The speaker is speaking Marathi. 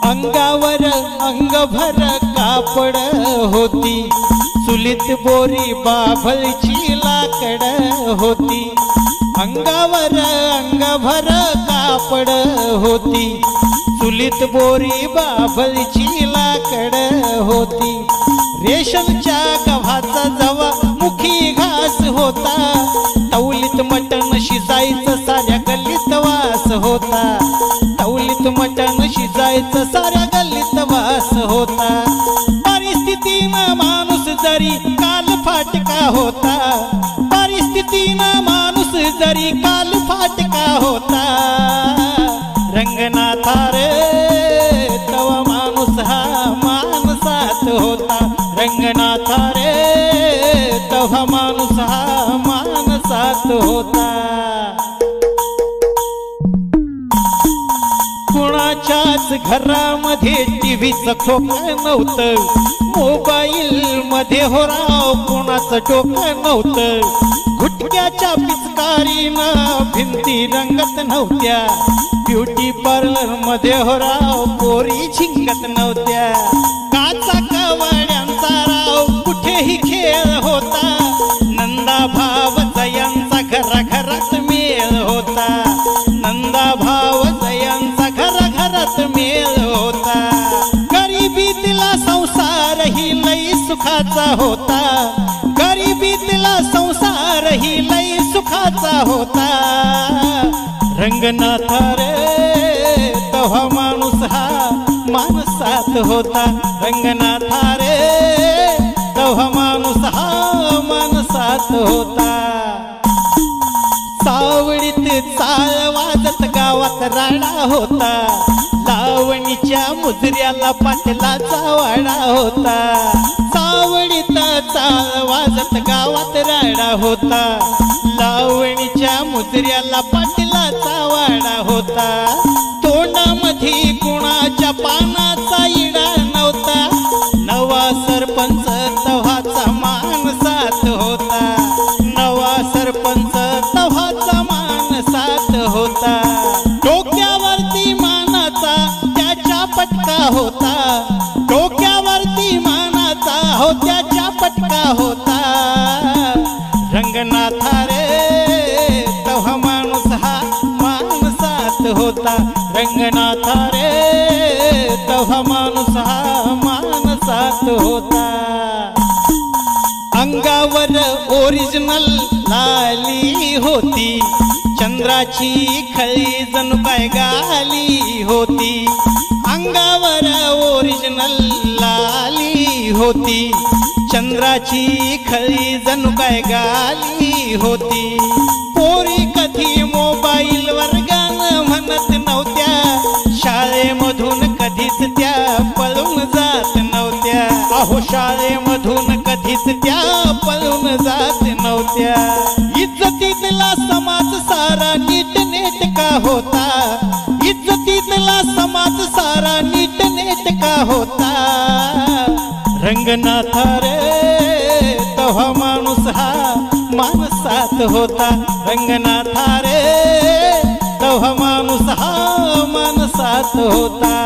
अंगावर अंगभर कापड होती, चुलीत बोरी बाभळची लाकड होती। अंगावर अंगभर कापड होती, चुलीत बोरी बाभळची लाकड होती। रेशमच्या गव्हाचा जवा मुखी घास होता, तवलीत मटण शिजायचं साऱ्या गल्लीत वास होता। तवलीत मटण शिजायचं साऱ्या गल्लीत वास होता। परिस्थितीनं माणूस जरी काल फाटका होता, परिस्थितीनं माणूस जरी काल फाटका होता। रंगनाथा रे तवा माणूस हा माणसात होता, रंगनाथा रे तवा माणूस हा माणसात होता। कुणाच्याच घरामध्ये टीव्हीचं खोकं नव्हतं, मोबाईल मध्ये हो राव कुणाचं डोकं नव्हतं। गुटख्याच्या पिचकारीनं भिंती रंगत नव्हत्या, ब्युटी पार्लर मध्ये हो राव पोरी झिंगत नव्हत्या। काचा कवाड्यांचा राव कुठेही खेळ होता, नंदा भाव जयांचा घराघरात मेळ होता। नंदा भाव जयांचा घराघरात मेळ होता। गरिबीतला संसार ही लई सुखाचा होता, गरिबीतला संसार ही लई सुखाचा होता। रंगनाथा रे तवा माणूस हा माणसात होता, रंगनाथा रे तवा माणूस हा माणसात होता। सावळीत चाळ वाजत गावात राडा होता, लावणीच्या मुजऱ्याला पाटलाचा वाडा होता। सावळीत चाळ वाजत गावात राडा होता, लावणीच्या मुजऱ्याला पाटलाचा वाडा होता। तोंडामध्ये कुणाच्या पानाचा इडा नव्हता, नवा सरपंच तव्हाचा माणसात होता। नवा सरपंच तव्हाचा माणसात होता। डोक्यावरती मानाचा त्याच्या पटका होता, डोक्यावरती मानाचा हो त्याच्या पटका होता। रंगनाथा रे तवा माणूस हा माणसात होता, रंगनाथा रे तवा माणूस हा माणसात होता। अंगावर ओरिजिनल लाली होती, चंद्राची खळी जणू काय गाली होती। अंगावर ओरिजिनल लाली होती, चंद्राची खळी जणू काय गाली होती। पोरी कधी मोबाईल वर गाणं म्हणत नव्हत्या, शाळेमधून कधीच त्या पळून जात नव्हत्या। अहो शाळेमधून कधीच त्या पळून जात नव्हत्या। इज्जतीतला समाज सारा नीटनेटका होता, इज्जतीतला समाज सारा नीटनेटका होता। रंगनाथा रे तवा माणूस हा माणसात होता, रंगनाथा रे तवा माणूस हा माणसात होता।